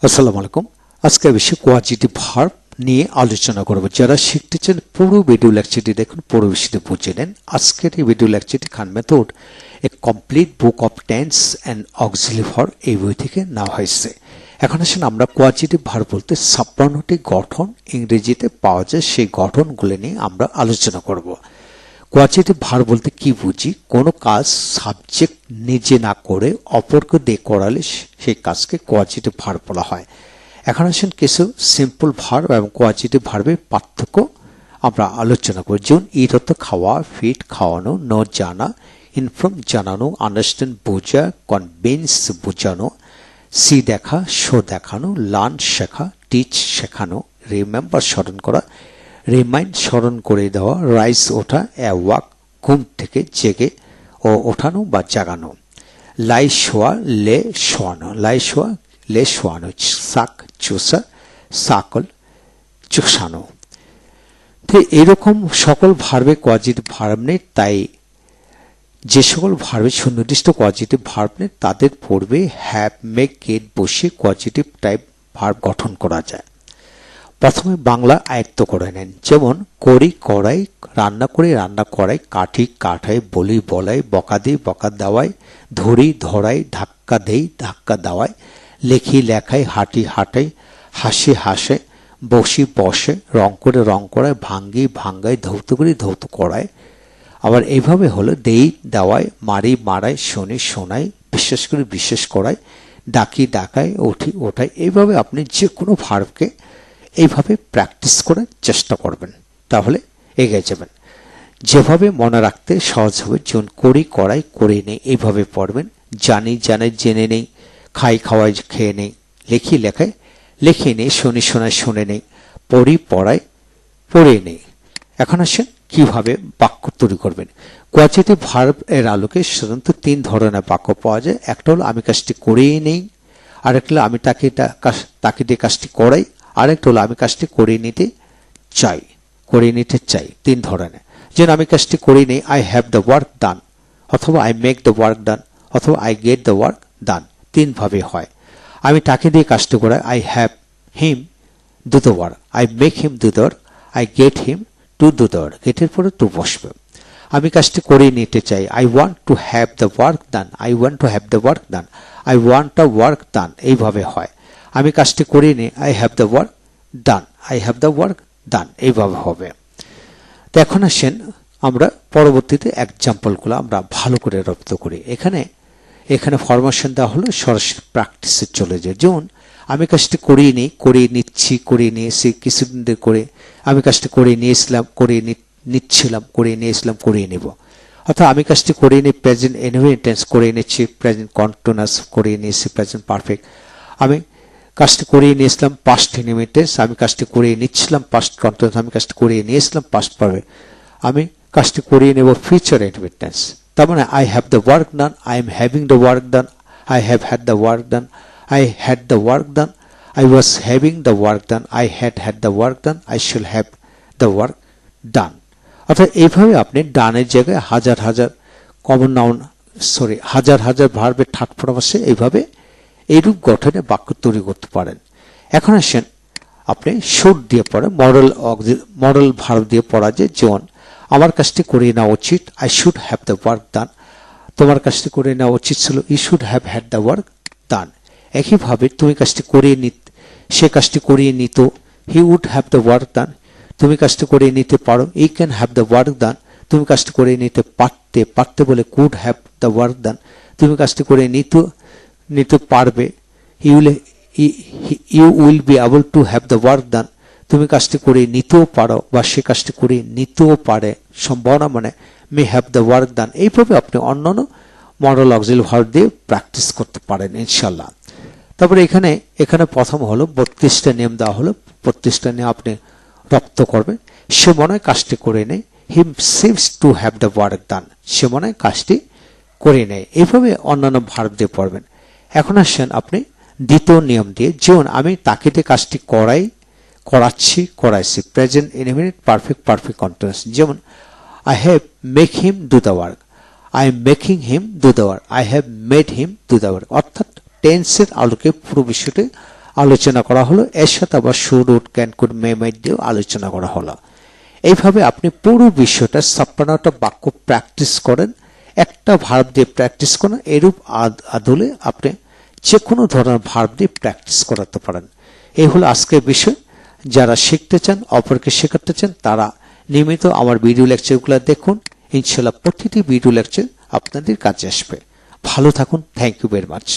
আসসালামু আলাইকুম। আজকে বিষয় কোয়াজিটিভ ভার্ব নিয়ে আলোচনা করব। যারা শিখতে চান পুরো ভিডিও লেকচারটি দেখুন, পুরো বিষয়টি বুঝে নেন। আজকের এই ভিডিও লেকচারটি খান মেথড এ complete book of tense and auxiliary verb এই বই থেকে নেওয়া হয়েছে। এখন আসুন আমরা কোয়াজিটিভ ভার্ব বলতে সাপ্রানোটি গঠন ইংরেজিতে পাওয়া যায়, সেই গঠনগুলো নিয়ে আমরা আলোচনা করব। কোয়াজিটিভ ভার্ব বলতে কি বুঝি? কোনো কাজ সাবজেক্ট নিজে না করে অপরকে দিয়ে করালে সেই কাজকে কোয়াজিটিভ ভার্ব বলা হয়। এখন আসেন কিছু সিম্পল ভার্ব এবং কোয়াজিটিভ ভার্বের পার্থক্য আমরা আলোচনা করি। যেমন ইট অর্থ খাওয়া, ফিট খাওয়ানো, নো জানা, ইনফর্ম জানানো, আন্ডারস্ট্যান্ড বোঝা, কনভিন্স বোঝানো, সি দেখা, শো দেখানো, লার্ন শেখা, টিচ শেখানো, রিমেম্বার স্মরণ করা, রিমাইন্ড স্মরণ করে দেওয়া, রাইস ওঠা, ওয়াক ঘুম থেকে জেগে ও ওঠানো বা জাগানো, লাই শোয়া, লে শোয়ানো, লাই শোয়া, লে শোয়ানো, শাক চুষা, সাকল চুষানো। তো এরকম সকল ভার্বে কোয়াজিটিভ ভার্ব নেই, তাই যে সকল ভার্বে সুনির্দিষ্ট কোয়াজিটিভ ভার্ব নেই তাদের পূর্বে হ্যাভ, মেক, গেট বসে কোয়াজিটিভ টাইপ ভার্ব গঠন করা যায়। প্রথমে বাংলা আয়ত্ত করে নেন। যেমন করি করাই, রান্না করে রান্না করাই, কাঠি কাঠাই, বলি বলাই, বকা দিই বকা দেওয়াই, ধরি ধরাই, ধাক্কা দেই ধাক্কা দেওয়াই, লেখি লেখাই, হাঁটি হাঁটাই, হাসি হাসে, বসি বসে, রং করে রং করায়, ভাঙ্গি ভাঙ্গাই, ধৌত করি ধৌত করায়। আবার এইভাবে হলো দেই দেওয়াই, মারি মারাই, শুনি শোনাই, বিশ্বাস করি বিশ্বাস করাই, ডাকি ডাকাই, উঠি ওঠাই। এইভাবে আপনি যে কোনো ভার্বকে এইভাবে প্র্যাকটিস করার চেষ্টা করবেন, তাহলে এগিয়ে যাবেন। যেভাবে মনে রাখতে সহজ হবে, যেমন করি করাই করে নেই এইভাবে পড়বেন, জানি জানাই জেনে নেই, খাই খাওয়াই খেয়ে নেই, লেখি লেখায় লিখে নেই, শুনি শোনায় শুনে নেই, পড়ি পড়াই পড়ে নেই। এখন আসেন কিভাবে বাক্য তৈরি করবেন। কোয়াজিটিভ ভার্ব এর আলোকে সাধারণত তিন ধরনের বাক্য পাওয়া যায়। একটা হলো আমি কাজটি করেই নেই, আরেকটা হলো আমি তাকে দিয়ে কাজটি করাই, আরেকটা হলো আমি কাজটি করে নিতে চাই। তিন ধরনের। যেন আমি কাজটি করে নেই, I have the work done, অথবা I make the work done, অথবা I get the work done. তিন ভাবে হয়। আমি তাকে দিয়ে কাজটি করাই, I have him do the work, I make him do the work, I get him to do the work. গেটের পরে টু বসবে। আমি কাজটি করে নিতে চাই, I want to have the work done, I want to have the work done, I want the work ডান। এইভাবে হয়। আমি কাজটি করে নিই, I have the work done, I have the work ডান। এইভাবে হবে। তো এখন আসেন আমরা পরবর্তীতে এক্সাম্পলগুলো আমরা ভালো করে রপ্ত করি। এখানে ফরমেশন দেওয়া হলো, সরাসরি প্র্যাকটিসে চলে যায়। যেমন আমি কাজটি করিয়ে নিই, করিয়ে নিচ্ছি, করিয়ে নিয়েছি, কিছুদিন ধরে করে আমি কাজটি করিয়ে নিয়েছিলাম, করিয়ে নিচ্ছিলাম, করিয়ে নিয়েছিলাম, করিয়ে নেব। অর্থাৎ আমি কাজটি করিয়ে নিই প্রেজেন্ট ইনভেন্টেন্স, করিয়ে নিচ্ছি প্রেজেন্ট কন্টিনিউয়াস, করিয়ে নিয়েছি প্রেজেন্ট পারফেক্ট। আমি কাজটি করিয়ে নিয়েছিলাম পাস্ট ইনভেন্টেন্স, আমি কাজটি করিয়ে নিচ্ছিলাম পাস্ট কন্টিনিউয়াস, আমি কাজটি করিয়ে নিয়েছিলাম পাস্ট পারফেক্ট, আমি কাজটি করিয়ে নেব ফিউচার ইনভেন্টেন্স। তার মানে I have the work done, I am having the work done, I have had the work done, I had the work done, I was having the work done, I had had the work done, I shall have the work done. অর্থাৎ এইভাবে আপনি ডানের জায়গায় হাজার হাজার ভার্বের third form আসে, এইভাবে এইরূপ গঠনে বাক্য তৈরি করতে পারেন। এখন আসেন আপনি শুড দিয়ে পড়ে মডেল ভার্ব দিয়ে পড়া যায়। যেমন আমার কাজটি করে নেওয়া উচিত, I should have the work done. তোমার কাজটি করে নেওয়া উচিত ছিল, you should have had the work done. একইভাবে তুমি কাজটি করিয়ে সে কাজটি করিয়ে নিত, he would have the work done. তুমি কাজটি করিয়ে নিতে পারো, you can have the work done. তুমি কাজটি করিয়ে নিতে পারতে বলে could have the work done. তুমি কাজটি করে নিতে পারবে, you will be able to have the work done. তুমি কাজটি করে নিতেও পারো বা সে কাজটি করে নিতেও পারে, সম্ভাবনা মানে মে হ্যাভ দ্য ওয়ার্ক ডান। এইভাবে আপনি অন্যান্য মডেল অক্সিলারি ভার্ব দিয়ে প্র্যাকটিস করতে পারেন ইনশাল্লাহ। তারপরে এখানে প্রথম হলো 32টা নিয়ম দেওয়া হলো, 32টা নিয়ম আপনি রপ্ত করবেন। সে মনে হয় কাজটি করে নেয়, him seems to have the work done, সে মনে হয় কাজটি করে নেয়। এইভাবে অন্যান্য ভার্ব দিয়ে পড়বেন। এখন আসেন আপনি দ্বিতীয় নিয়ম দিয়ে, যেমন আমি তাকে দিয়ে কাজটি করাইছি প্রেজেন্ট ইনডেফিনিট পারফেক্ট কন্টিনিউয়াস। যেমন I have make him do the work, I am making him do the work, I have made him do the work. অর্থাৎ টেন্সের আলোকে পুরো বিষয়টি আলোচনা করা হলো, এর সাথে আবার শুড, উড, ক্যান, কুড, মে, মাইট দিয়েও আলোচনা করা হলো। এইভাবে আপনি পুরো বিষয়টা 56টা বাক্য প্র্যাকটিস করেন, একটা ভার্ব দিয়ে প্র্যাকটিস করেন। এরূপ আদলে আপনি যে কোনো ধরনের ভার্ব দিয়ে প্র্যাকটিস করাতে পারেন। এই হলো আজকের বিষয়। যারা শিখতে চান, অপরকে শেখাতে চান, তারা নিয়মিত আমার ভিডিও লেকচারগুলো দেখুন। ইনশাআল্লাহ প্রতিটি ভিডিও লেকচার আপনাদের কাজে আসবে। ভালো থাকুন। Thank you very much.